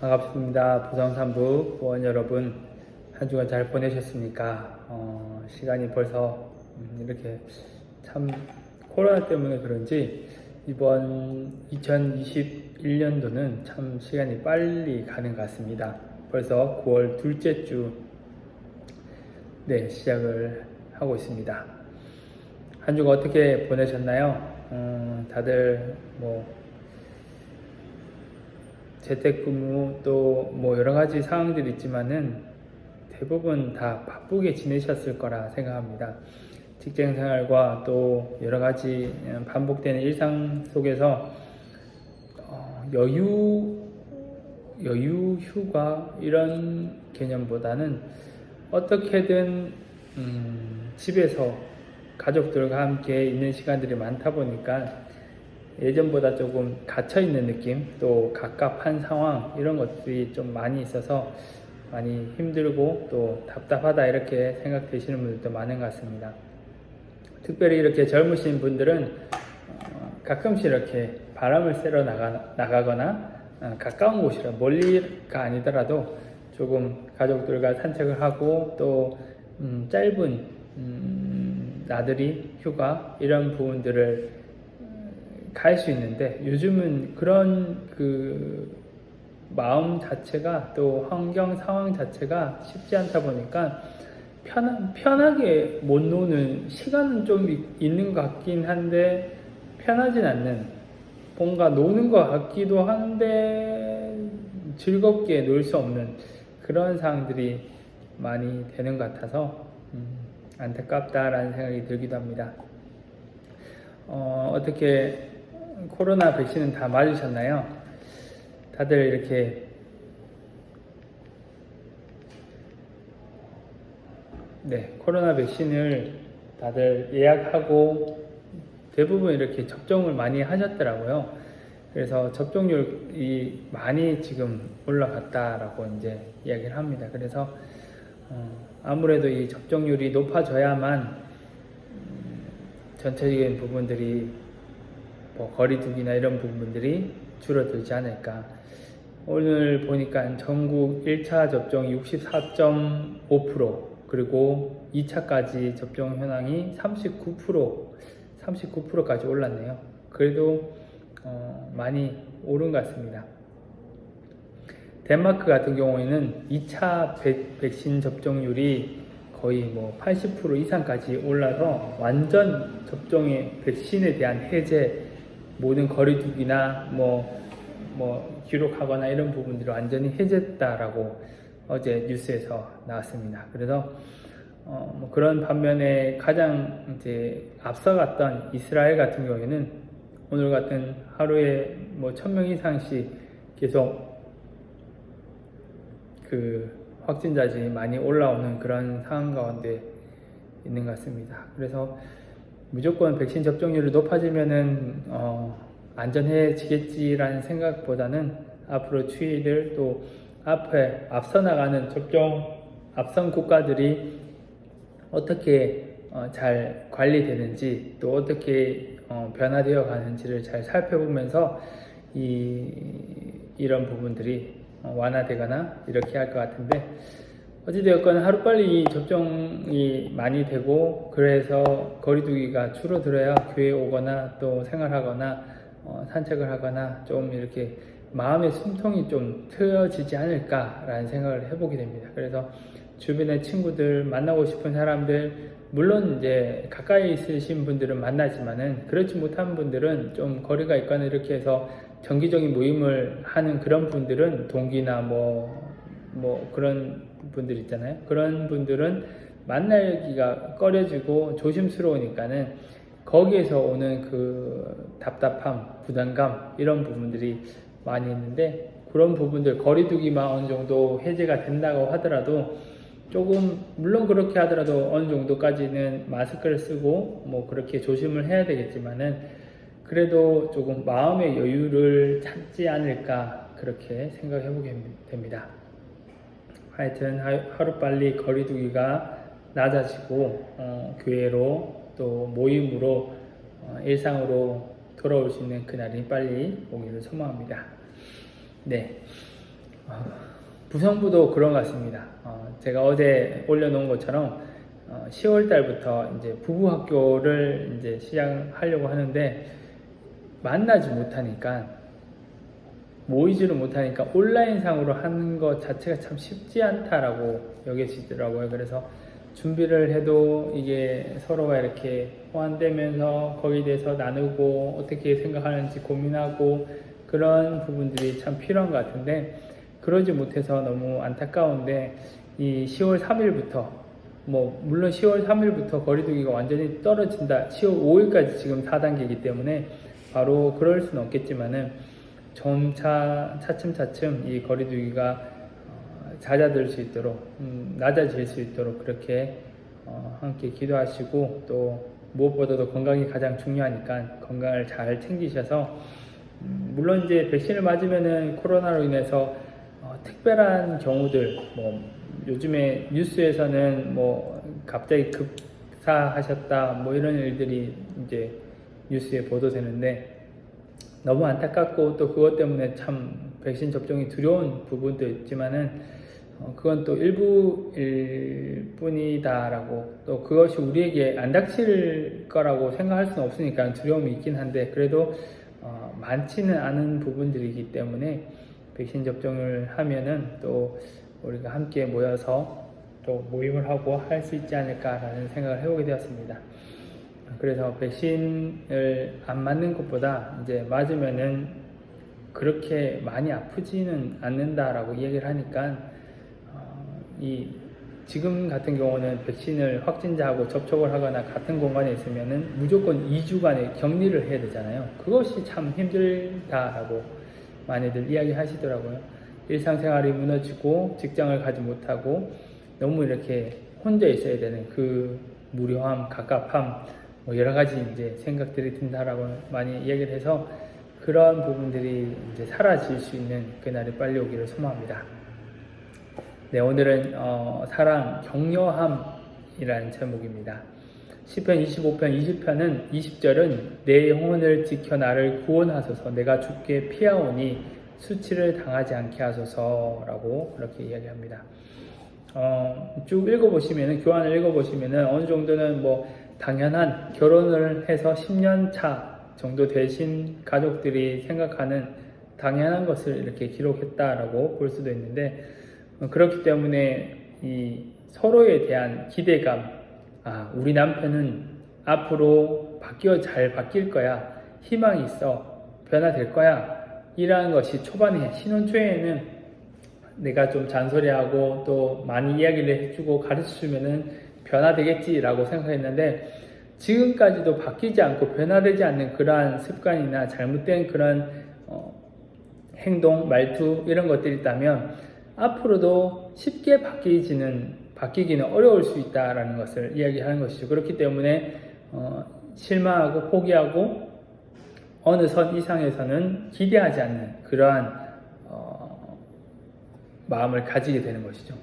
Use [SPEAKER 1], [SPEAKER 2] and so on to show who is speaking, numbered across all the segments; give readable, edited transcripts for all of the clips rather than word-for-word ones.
[SPEAKER 1] 반갑습니다. 부성산부 보원 여러분, 한 주간 잘 보내셨습니까? 시간이 벌써 이렇게 참 코로나 때문에 그런지 이번 2021년도는 참 시간이 빨리 가는 것 같습니다. 벌써 9월 둘째 주 시작을 하고 있습니다. 한 주가 어떻게 보내셨나요? 다들 재택근무 또 여러 가지 상황들이 있지만은 대부분 다 바쁘게 지내셨을 거라 생각합니다. 직장 생활과 또 여러 가지 반복되는 일상 속에서 여유 휴가 이런 개념보다는 어떻게든 집에서 가족들과 함께 있는 시간들이 많다 보니까 예전보다 조금 갇혀있는 느낌, 또 갑갑한 상황 이런 것들이 좀 많이 있어서 많이 힘들고 또 답답하다 이렇게 생각되시는 분들도 많은 것 같습니다. 특별히 이렇게 젊으신 분들은 가끔씩 이렇게 바람을 쐬러 나가거나 가까운 곳이라 멀리가 아니더라도 조금 가족들과 산책을 하고 또 짧은 나들이 휴가 이런 부분들을 갈 수 있는데 요즘은 그런 마음 자체가 또 환경 상황 자체가 쉽지 않다 보니까 편하게 못 노는 시간은 좀 있는 것 같긴 한데 편하진 않는, 뭔가 노는 것 같기도 한데 즐겁게 놀 수 없는 그런 상황들이 많이 되는 것 같아서 안타깝다라는 생각이 들기도 합니다. 어떻게 코로나 백신은 다 맞으셨나요? 다들 이렇게 코로나 백신을 다들 예약하고 대부분 이렇게 접종을 많이 하셨더라고요. 그래서 접종률이 많이 지금 올라갔다라고 이제 이야기를 합니다. 그래서 아무래도 이 접종률이 높아져야만 전체적인 부분들이 거리두기나 이런 부분들이 줄어들지 않을까. 오늘 보니까 전국 1차 접종이 64.5%, 그리고 2차까지 접종 현황이 39%까지 올랐네요. 그래도 많이 오른 것 같습니다. 덴마크 같은 경우에는 2차 백신 접종률이 거의 80% 이상까지 올라서 완전 접종의 백신에 대한 해제, 모든 거리두기나 기록하거나 이런 부분들이 완전히 해제했다라고 어제 뉴스에서 나왔습니다. 그래서 그런 반면에 가장 이제 앞서갔던 이스라엘 같은 경우에는 오늘 같은 하루에 1000명 이상씩 계속 확진자들이 많이 올라오는 그런 상황 가운데 있는 것 같습니다. 그래서 무조건 백신 접종률이 높아지면은 안전해지겠지라는 생각보다는 앞으로 추이를 또 앞서 나가는 앞선 국가들이 어떻게 잘 관리되는지 또 어떻게 변화되어 가는지를 잘 살펴보면서 이런 부분들이 완화되거나 이렇게 할 것 같은데, 어찌되었건 하루빨리 접종이 많이 되고 그래서 거리두기가 줄어들어야 교회에 오거나 또 생활하거나 산책을 하거나 좀 이렇게 마음의 숨통이 좀 트여지지 않을까라는 생각을 해보게 됩니다. 그래서 주변의 친구들, 만나고 싶은 사람들, 물론 이제 가까이 있으신 분들은 만나지만은 그렇지 못한 분들은 좀 거리가 있거나 이렇게 해서 정기적인 모임을 하는 그런 분들은 동기나 그런 분들 있잖아요. 그런 분들은 만나기가 꺼려지고 조심스러우니까는 거기에서 오는 답답함, 부담감 이런 부분들이 많이 있는데, 그런 부분들 거리두기만 어느 정도 해제가 된다고 하더라도 조금, 물론 그렇게 하더라도 어느 정도까지는 마스크를 쓰고 그렇게 조심을 해야 되겠지만은 그래도 조금 마음의 여유를 찾지 않을까 그렇게 생각해 보게 됩니다. 하여튼 하루빨리 거리두기가 낮아지고 교회로 또 모임으로 일상으로 돌아올 수 있는 그날이 빨리 오기를 소망합니다. 부성부도 그런 것 같습니다. 제가 어제 올려놓은 것처럼 10월 달부터 이제 부부 학교를 이제 시작하려고 하는데 만나지 못하니까 모이지를 못하니까 온라인상으로 하는 것 자체가 참 쉽지 않다라고 여겨지더라고요. 그래서 준비를 해도 이게 서로가 이렇게 호환되면서 거기에 대해서 나누고 어떻게 생각하는지 고민하고 그런 부분들이 참 필요한 것 같은데 그러지 못해서 너무 안타까운데 이 10월 3일부터 물론 10월 3일부터 거리두기가 완전히 떨어진다. 10월 5일까지 지금 4단계이기 때문에 바로 그럴 수는 없겠지만은 점차 차츰차츰 이 거리두기가 잦아들 수 있도록 낮아질 수 있도록 그렇게 함께 기도하시고 또 무엇보다도 건강이 가장 중요하니까 건강을 잘 챙기셔서 물론 이제 백신을 맞으면은 코로나로 인해서 특별한 경우들 요즘에 뉴스에서는 갑자기 급사하셨다 이런 일들이 이제 뉴스에 보도되는데 너무 안타깝고 또 그것 때문에 참 백신 접종이 두려운 부분도 있지만은 그건 또 일부일 뿐이다라고 또 그것이 우리에게 안 닥칠 거라고 생각할 수는 없으니까 두려움이 있긴 한데 그래도 많지는 않은 부분들이기 때문에 백신 접종을 하면은 또 우리가 함께 모여서 또 모임을 하고 할 수 있지 않을까라는 생각을 해보게 되었습니다. 그래서 백신을 안 맞는 것보다 이제 맞으면은 그렇게 많이 아프지는 않는다라고 얘기를 하니까 지금 같은 경우는 백신을 확진자하고 접촉을 하거나 같은 공간에 있으면은 무조건 2주간의 격리를 해야 되잖아요. 그것이 참 힘들다라고 많이들 이야기 하시더라고요. 일상생활이 무너지고 직장을 가지 못하고 너무 이렇게 혼자 있어야 되는 그 무료함, 갑갑함 여러 가지 이제 생각들이 든다라고 많이 이야기를 해서 그런 부분들이 이제 사라질 수 있는 그날이 빨리 오기를 소망합니다. 네, 오늘은 사랑 격려함이라는 제목입니다. 시편 25편 20편은 20절은 내 영혼을 지켜 나를 구원하소서 내가 죽게 피하오니 수치를 당하지 않게 하소서라고 그렇게 이야기합니다. 쭉 읽어보시면은 교환을 읽어보시면은 어느 정도는 당연한 결혼을 해서 10년 차 정도 되신 가족들이 생각하는 당연한 것을 이렇게 기록했다라고 볼 수도 있는데 그렇기 때문에 이 서로에 대한 기대감, 우리 남편은 앞으로 잘 바뀔 거야, 희망이 있어, 변화될 거야 이라는 것이 초반에 신혼 초에는 내가 좀 잔소리하고 또 많이 이야기를 해주고 가르쳐주면은 변화되겠지라고 생각했는데 지금까지도 바뀌지 않고 변화되지 않는 그러한 습관이나 잘못된 그런 행동, 말투 이런 것들이 있다면 앞으로도 쉽게 바뀌기는 어려울 수 있다라는 것을 이야기하는 것이죠. 그렇기 때문에 실망하고 포기하고 어느 선 이상에서는 기대하지 않는 그러한 마음을 가지게 되는 것이죠.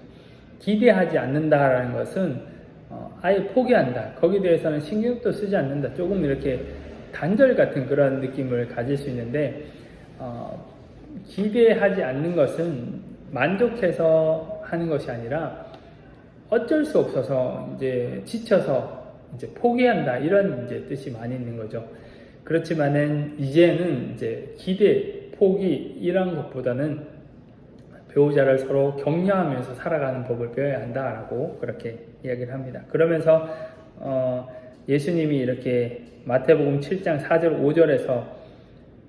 [SPEAKER 1] 기대하지 않는다라는 것은 아예 포기한다. 거기에 대해서는 신경도 쓰지 않는다. 조금 이렇게 단절 같은 그런 느낌을 가질 수 있는데 기대하지 않는 것은 만족해서 하는 것이 아니라 어쩔 수 없어서 이제 지쳐서 이제 포기한다 이런 이제 뜻이 많이 있는 거죠. 그렇지만은 이제는 이제 기대, 포기 이런 것보다는 배우자를 서로 격려하면서 살아가는 법을 배워야 한다라고 그렇게 이야기를 합니다. 그러면서 예수님이 이렇게 마태복음 7장 4절 5절에서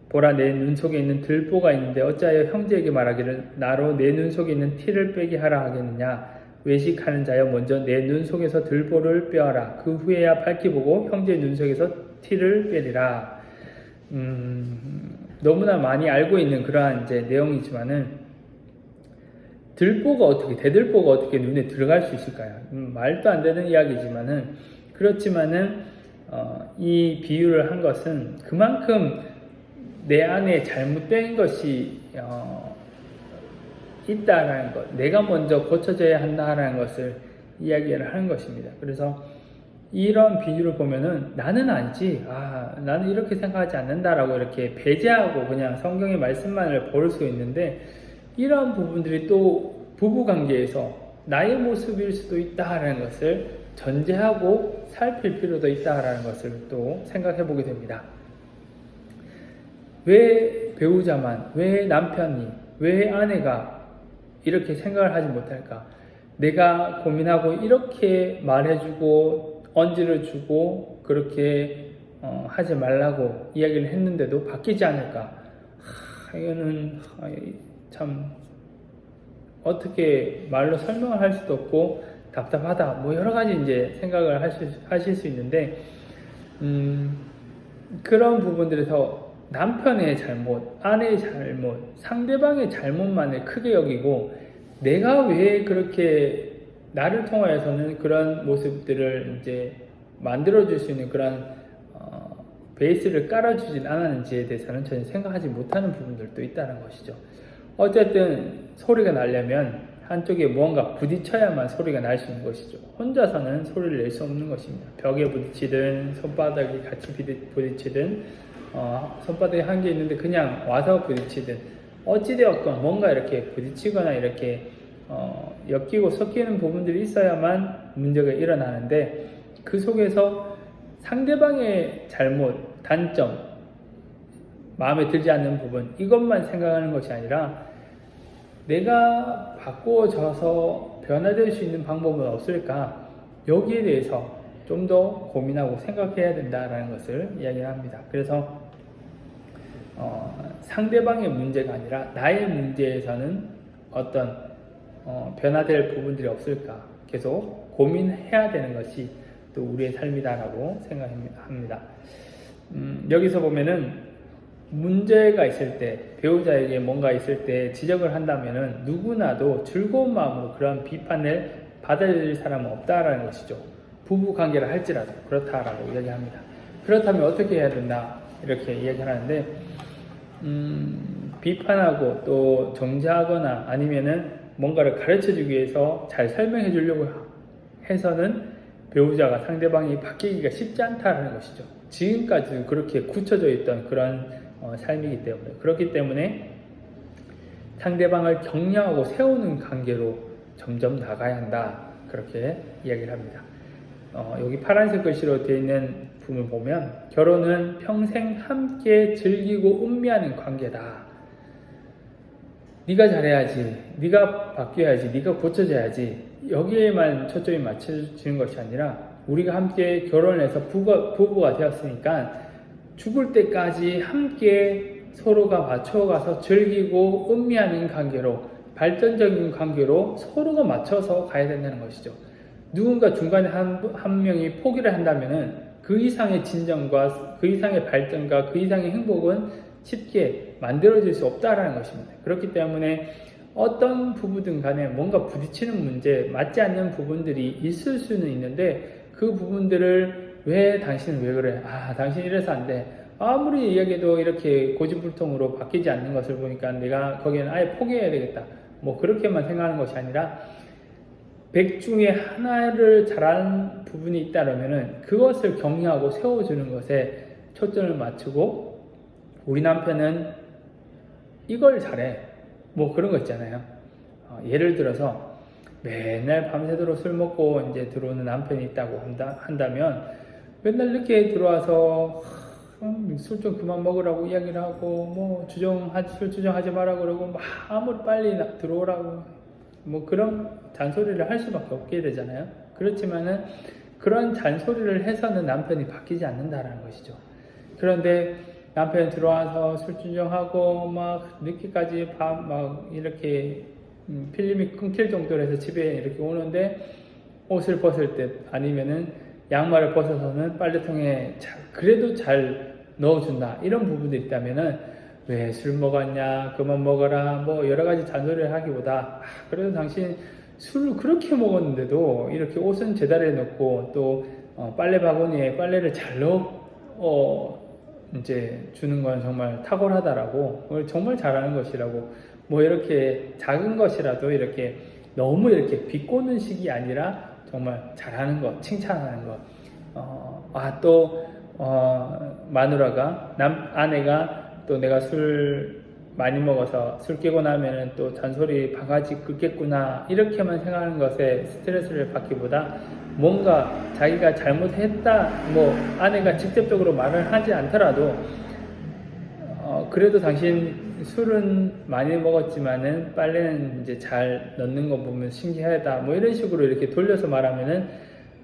[SPEAKER 1] 보라 내 눈 속에 있는 들보가 있는데 어찌하여 형제에게 말하기를 나로 내 눈 속에 있는 티를 빼게 하라 하겠느냐 외식하는 자여 먼저 내 눈 속에서 들보를 빼어라 그 후에야 밝히 보고 형제의 눈 속에서 티를 빼리라. 너무나 많이 알고 있는 그러한 이제 내용이지만은 대들보가 어떻게 눈에 들어갈 수 있을까요? 말도 안 되는 이야기지만은 그렇지만은 이 비유를 한 것은 그만큼 내 안에 잘못된 것이 있다라는 것, 내가 먼저 고쳐져야 한다라는 것을 이야기를 하는 것입니다. 그래서 이런 비유를 보면은 나는 아니지, 나는 이렇게 생각하지 않는다라고 이렇게 배제하고 그냥 성경의 말씀만을 볼 수 있는데 이러한 부분들이 또 부부관계에서 나의 모습일 수도 있다라는 것을 전제하고 살필 필요도 있다라는 것을 또 생각해 보게 됩니다. 왜 배우자만, 왜 남편이, 왜 아내가 이렇게 생각을 하지 못할까? 내가 고민하고 이렇게 말해주고 언질을 주고 그렇게 하지 말라고 이야기를 했는데도 바뀌지 않을까? 이거는 참 어떻게 말로 설명을 할 수도 없고 답답하다. 뭐 여러 가지 이제 생각을 하실 수 있는데 그런 부분들에서 남편의 잘못, 아내의 잘못, 상대방의 잘못만을 크게 여기고 내가 왜 그렇게 나를 통하여서는 그런 모습들을 이제 만들어줄 수 있는 그런 베이스를 깔아주진 않았는지에 대해서는 전혀 생각하지 못하는 부분들도 있다는 것이죠. 어쨌든 소리가 나려면 한쪽에 무언가 부딪혀야만 소리가 날 수 있는 것이죠. 혼자서는 소리를 낼 수 없는 것입니다. 벽에 부딪히든 손바닥이 같이 부딪히든 손바닥에 한 개 있는데 그냥 와서 부딪히든 어찌되었건 뭔가 이렇게 부딪히거나 이렇게 엮이고 섞이는 부분들이 있어야만 문제가 일어나는데 그 속에서 상대방의 잘못, 단점, 마음에 들지 않는 부분 이것만 생각하는 것이 아니라 내가 바꾸어져서 변화될 수 있는 방법은 없을까? 여기에 대해서 좀 더 고민하고 생각해야 된다라는 것을 이야기를 합니다. 그래서 상대방의 문제가 아니라 나의 문제에서는 어떤 변화될 부분들이 없을까? 계속 고민해야 되는 것이 또 우리의 삶이다라고 생각합니다. 여기서 보면은 문제가 있을 때, 배우자에게 뭔가 있을 때 지적을 한다면은 누구나도 즐거운 마음으로 그런 비판을 받아들일 사람은 없다라는 것이죠. 부부 관계를 할지라도 그렇다라고 이야기합니다. 그렇다면 어떻게 해야 된다? 이렇게 이야기하는데, 비판하고 또 정죄하거나 아니면은 뭔가를 가르쳐 주기 위해서 잘 설명해 주려고 해서는 배우자가 상대방이 바뀌기가 쉽지 않다는 것이죠. 지금까지도 그렇게 굳혀져 있던 그런 삶이기 때문에 그렇기 때문에 상대방을 격려하고 세우는 관계로 점점 나가야 한다 그렇게 이야기를 합니다. 여기 파란색 글씨로 되어 있는 부분을 보면 결혼은 평생 함께 즐기고 음미하는 관계다. 네가 잘해야지, 네가 바뀌어야지, 네가 고쳐져야지 여기에만 초점이 맞춰지는 것이 아니라 우리가 함께 결혼해서 부부가 되었으니까 죽을 때까지 함께 서로가 맞춰가서 즐기고 음미하는 관계로 발전적인 관계로 서로가 맞춰서 가야 된다는 것이죠. 누군가 중간에 한 명이 포기를 한다면은 그 이상의 진정과 그 이상의 발전과 그 이상의 행복은 쉽게 만들어질 수 없다라는 것입니다. 그렇기 때문에 어떤 부부든 간에 뭔가 부딪히는 문제, 맞지 않는 부분들이 있을 수는 있는데 그 부분들을 왜 당신은 왜 그래? 당신 이래서 안 돼. 아무리 이야기해도 이렇게 고집불통으로 바뀌지 않는 것을 보니까 내가 거기에는 아예 포기해야 되겠다. 뭐 그렇게만 생각하는 것이 아니라 100 중에 하나를 잘하는 부분이 있다면은 그것을 격려하고 세워주는 것에 초점을 맞추고 우리 남편은 이걸 잘해. 뭐 그런 거 있잖아요. 예를 들어서 맨날 밤새도록 술 먹고 이제 들어오는 남편이 있다고 한다면 맨날 늦게 들어와서 술 좀 그만 먹으라고 이야기를 하고 뭐 술 주정하지 마라 그러고 막 아무리 빨리 들어오라고 뭐 그런 잔소리를 할 수밖에 없게 되잖아요. 그렇지만은 그런 잔소리를 해서는 남편이 바뀌지 않는다라는 것이죠. 그런데 남편이 들어와서 술 주정하고 막 늦게까지 막 이렇게 필름이 끊길 정도로 해서 집에 이렇게 오는데 옷을 벗을 때 아니면은 양말을 벗어서는 빨래통에 그래도 잘 넣어준다 이런 부분들이 있다면은 왜 술 먹었냐 그만 먹어라 뭐 여러 가지 잔소리를 하기보다 그래도 당신 술을 그렇게 먹었는데도 이렇게 옷은 제자리에 넣고 또 빨래 바구니에 빨래를 잘 넣어 이제 주는 건 정말 탁월하다라고 정말 잘하는 것이라고 뭐 이렇게 작은 것이라도 이렇게 너무 이렇게 비꼬는 식이 아니라 정말 잘하는 것 칭찬하는 것 또 마누라가 아내가 또 내가 술 많이 먹어서 술 깨고 나면은 또 잔소리 바가지 긁겠구나 이렇게만 생각하는 것에 스트레스를 받기보다 뭔가 자기가 잘못했다 뭐 아내가 직접적으로 말을 하지 않더라도 그래도 당신 술은 많이 먹었지만은 빨래는 이제 잘 넣는 거 보면 신기하다 뭐 이런 식으로 이렇게 돌려서 말하면은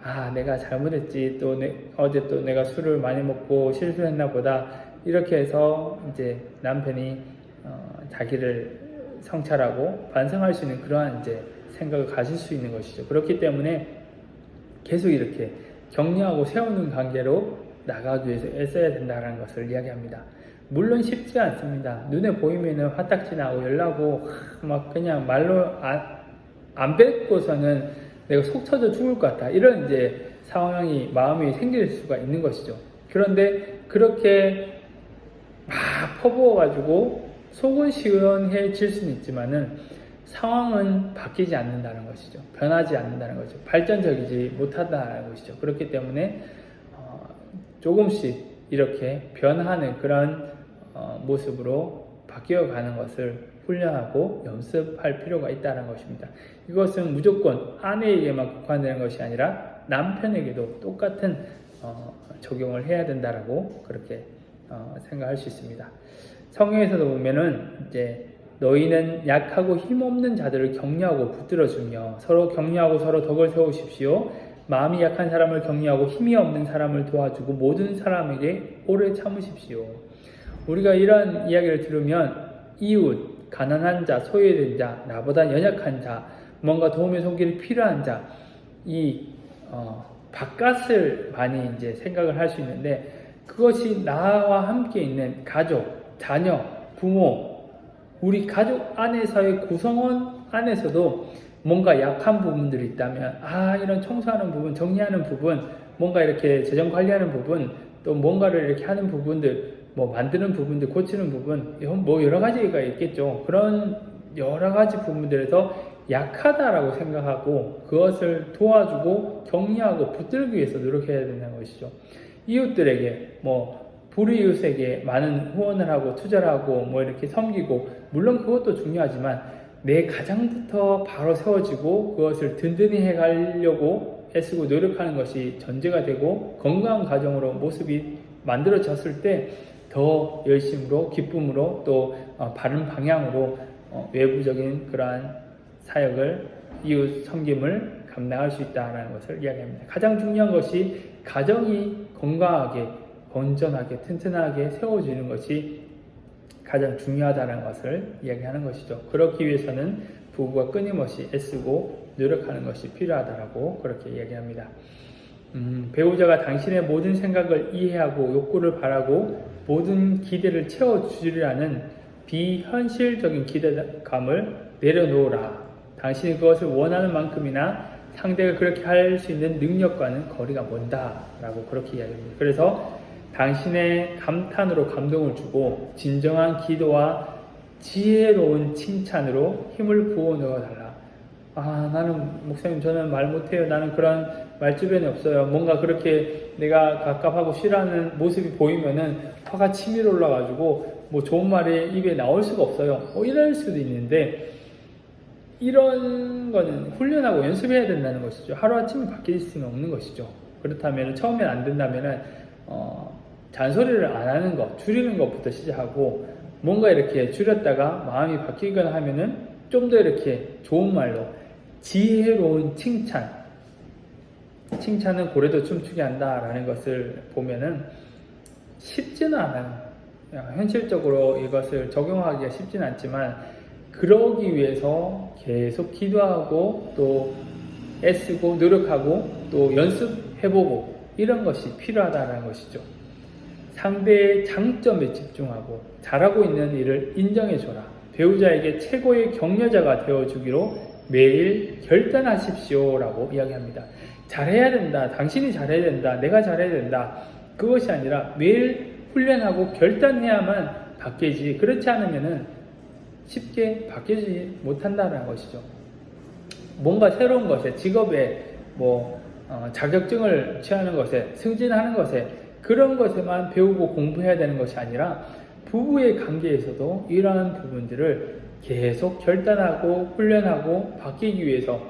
[SPEAKER 1] 아 내가 잘못했지 또 어제 또 내가 술을 많이 먹고 실수했나 보다 이렇게 해서 이제 남편이 자기를 성찰하고 반성할 수 있는 그러한 이제 생각을 가질 수 있는 것이죠. 그렇기 때문에 계속 이렇게 격려하고 세우는 관계로 나가기 위해서 애써야 된다는 것을 이야기합니다. 물론 쉽지 않습니다. 눈에 보이면은 화딱지 나고 열나고 막 그냥 말로 안 뱉고서는 내가 속 터져 죽을 것 같다. 이런 이제 상황이 마음이 생길 수가 있는 것이죠. 그런데 그렇게 막 퍼부어가지고 속은 시원해질 수는 있지만은 상황은 바뀌지 않는다는 것이죠. 변하지 않는다는 것이죠. 발전적이지 못하다는 것이죠. 그렇기 때문에 조금씩 이렇게 변하는 그런 모습으로 바뀌어가는 것을 훈련하고 연습할 필요가 있다는 것입니다. 이것은 무조건 아내에게만 국한되는 것이 아니라 남편에게도 똑같은 적용을 해야 된다라고 그렇게 생각할 수 있습니다. 성경에서도 보면은 이제 너희는 약하고 힘없는 자들을 격려하고 붙들어주며 서로 격려하고 서로 덕을 세우십시오. 마음이 약한 사람을 격려하고 힘이 없는 사람을 도와주고 모든 사람에게 오래 참으십시오. 우리가 이런 이야기를 들으면 이웃, 가난한 자, 소외된 자, 나보다 연약한 자, 뭔가 도움의 손길이 필요한 자, 이 바깥을 많이 이제 생각을 할 수 있는데 그것이 나와 함께 있는 가족, 자녀, 부모, 우리 가족 안에서의 구성원 안에서도 뭔가 약한 부분들이 있다면 이런 청소하는 부분, 정리하는 부분, 뭔가 이렇게 재정 관리하는 부분, 또 뭔가를 이렇게 하는 부분들, 뭐 만드는 부분들, 고치는 부분, 뭐 여러 가지가 있겠죠. 그런 여러 가지 부분들에서 약하다라고 생각하고 그것을 도와주고 격려하고 붙들기 위해서 노력해야 된다는 것이죠. 이웃들에게 불이웃에게 많은 후원을 하고 투자를 하고 뭐 이렇게 섬기고 물론 그것도 중요하지만 내 가장부터 바로 세워지고 그것을 든든히 해가려고 애쓰고 노력하는 것이 전제가 되고 건강한 가정으로 모습이 만들어졌을 때 더 열심으로 기쁨으로 또 바른 방향으로 외부적인 그러한 사역을 이웃 섬김을 감당할 수 있다는 것을 이야기합니다. 가장 중요한 것이 가정이 건강하게 건전하게 튼튼하게 세워지는 것이 가장 중요하다는 것을 이야기하는 것이죠. 그렇기 위해서는 부부가 끊임없이 애쓰고 노력하는 것이 필요하다고 그렇게 이야기합니다. 배우자가 당신의 모든 생각을 이해하고 욕구를 바라고 모든 기대를 채워주리라는 비현실적인 기대감을 내려놓으라. 당신이 그것을 원하는 만큼이나 상대가 그렇게 할 수 있는 능력과는 거리가 먼다 라고 그렇게 이야기합니다. 그래서 당신의 감탄으로 감동을 주고 진정한 기도와 지혜로운 칭찬으로 힘을 부어 넣어달라. 나는 목사님 저는 말 못해요. 나는 그런 말주변이 없어요. 뭔가 그렇게 내가 갑갑하고 싫어하는 모습이 보이면은 화가 치밀어 올라가지고 뭐 좋은 말이 입에 나올 수가 없어요. 이럴 수도 있는데 이런 거는 훈련하고 연습해야 된다는 것이죠. 하루아침에 바뀔 수는 없는 것이죠. 그렇다면 처음엔 안 된다면은 잔소리를 안 하는 것, 줄이는 것부터 시작하고 뭔가 이렇게 줄였다가 마음이 바뀌거나 하면은 좀 더 이렇게 좋은 말로 지혜로운 칭찬은 고래도 춤추게 한다라는 것을 보면은 쉽지는 않아요. 현실적으로 이것을 적용하기가 쉽지는 않지만 그러기 위해서 계속 기도하고 또 애쓰고 노력하고 또 연습해보고 이런 것이 필요하다는 것이죠. 상대의 장점에 집중하고 잘하고 있는 일을 인정해줘라. 배우자에게 최고의 격려자가 되어주기로 매일 결단하십시오 라고 이야기합니다. 잘해야 된다. 당신이 잘해야 된다. 내가 잘해야 된다. 그것이 아니라 매일 훈련하고 결단해야만 바뀌지. 그렇지 않으면은 쉽게 바뀌지 못한다는 것이죠. 뭔가 새로운 것에 직업에 자격증을 취하는 것에 승진하는 것에 그런 것에만 배우고 공부해야 되는 것이 아니라 부부의 관계에서도 이러한 부분들을 계속 결단하고 훈련하고 바뀌기 위해서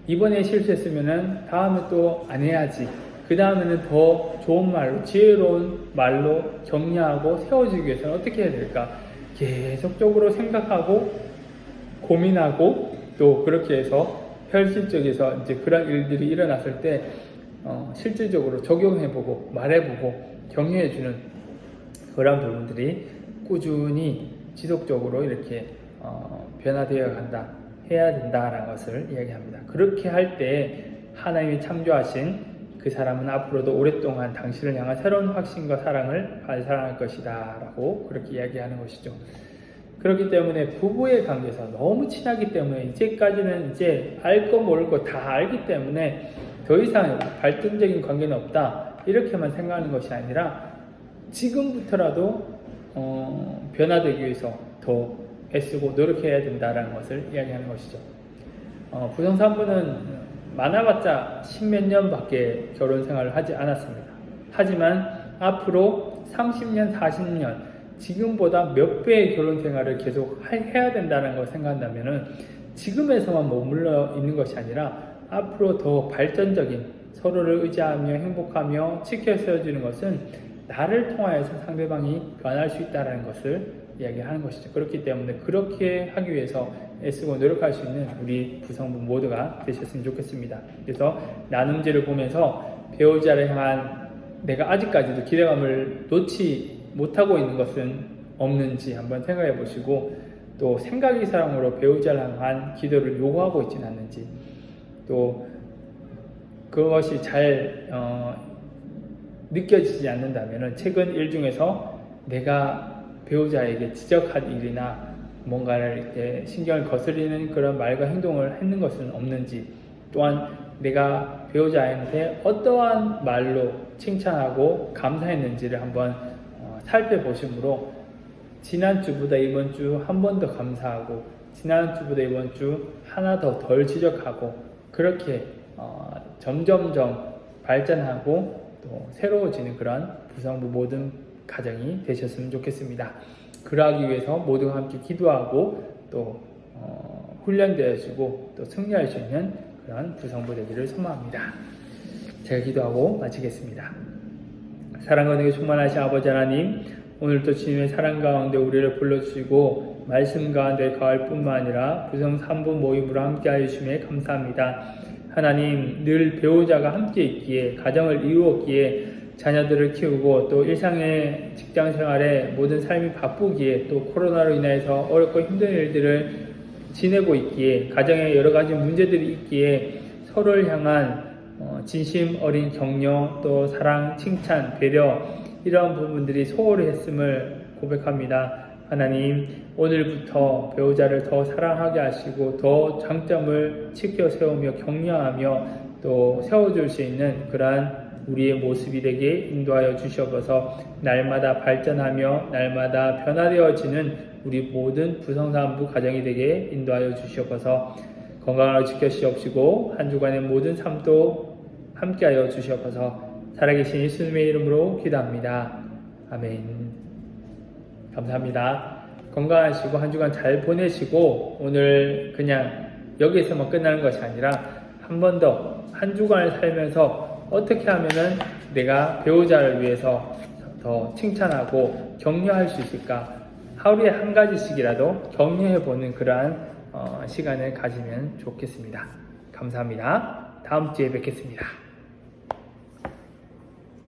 [SPEAKER 1] 이번에 실수했으면은 다음에 또 안 해야지. 그 다음에는 더 좋은 말로, 지혜로운 말로 격려하고 세워주기 위해서는 어떻게 해야 될까? 계속적으로 생각하고 고민하고 또 그렇게 해서 현실적에서 이제 그런 일들이 일어났을 때 실질적으로 적용해보고 말해보고 격려해주는 그런 부분들이 꾸준히 지속적으로 이렇게 변화되어 간다, 해야 된다라는 것을 이야기합니다. 그렇게 할 때 하나님이 창조하신 그 사람은 앞으로도 오랫동안 당신을 향한 새로운 확신과 사랑을 발산할 것이다 라고 그렇게 이야기하는 것이죠. 그렇기 때문에 부부의 관계에서 너무 친하기 때문에 이제까지는 이제 알 거 모를 거 다 알기 때문에 더 이상 발전적인 관계는 없다 이렇게만 생각하는 것이 아니라 지금부터라도 변화되기 위해서 더 애쓰고 노력해야 된다는 것을 이야기하는 것이죠. 부성산부는 많아봤자 10몇 년밖에 결혼 생활을 하지 않았습니다. 하지만 앞으로 30년, 40년 지금보다 몇 배의 결혼 생활을 계속 해야 된다는 걸 생각한다면 지금에서만 머물러 있는 것이 아니라 앞으로 더 발전적인 서로를 의지하며 행복하며 지켜 세워주는 것은 나를 통하여서 상대방이 변할 수 있다는 것을 이야기하는 것이죠. 그렇기 때문에 그렇게 하기 위해서 애쓰고 노력할 수 있는 우리 부성부 모두가 되셨으면 좋겠습니다. 그래서 나눔제를 보면서 배우자를 향한 내가 아직까지도 기대감을 놓지 못하고 있는 것은 없는지 한번 생각해 보시고 또 생각 이상으로 배우자를 향한 기도를 요구하고 있지는 않는지 또 그것이 잘 느껴지지 않는다면 최근 일 중에서 내가 배우자에게 지적한 일이나 뭔가를 이렇게 신경을 거스리는 그런 말과 행동을 했는 것은 없는지 또한 내가 배우자한테 어떠한 말로 칭찬하고 감사했는지를 한번 살펴보심으로 지난주보다 이번 주 한 번 더 감사하고 지난주보다 이번 주 하나 더 덜 지적하고 그렇게 점점점 발전하고 또 새로워지는 그런 부성부 모든 가정이 되셨으면 좋겠습니다. 그러하기 위해서 모두가 함께 기도하고 또 훈련되어지고 또 승리할 수 있는 그런 부성부 되기를 소망합니다. 제가 기도하고 마치겠습니다. 사랑과 은혜가 충만하신 아버지 하나님, 오늘도 주님의 사랑 가운데 우리를 불러주시고 말씀 가운데 거할 뿐만 아니라 부성 3부 모임으로 함께하여 주심에 감사합니다. 하나님, 늘 배우자가 함께 있기에 가정을 이루었기에 자녀들을 키우고 또 일상의 직장생활에 모든 삶이 바쁘기에 또 코로나로 인해서 어렵고 힘든 일들을 지내고 있기에 가정에 여러 가지 문제들이 있기에 서로를 향한 진심 어린 격려 또 사랑, 칭찬, 배려 이러한 부분들이 소홀히 했음을 고백합니다. 하나님, 오늘부터 배우자를 더 사랑하게 하시고 더 장점을 지켜 세우며 격려하며 또 세워줄 수 있는 그러한 우리의 모습이 되게 인도하여 주시옵소서. 날마다 발전하며 날마다 변화되어지는 우리 모든 부성산부 가정이 되게 인도하여 주시옵소서. 건강을 지켜주시옵시고 한 주간의 모든 삶도 함께하여 주시옵소서. 살아계신 예수님의 이름으로 기도합니다. 아멘. 감사합니다. 건강하시고 한 주간 잘 보내시고 오늘 그냥 여기에서만 끝나는 것이 아니라 한 번 더 한 주간을 살면서 어떻게 하면은 내가 배우자를 위해서 더 칭찬하고 격려할 수 있을까? 하루에 한 가지씩이라도 격려해보는 그러한 시간을 가지면 좋겠습니다. 감사합니다. 다음 주에 뵙겠습니다.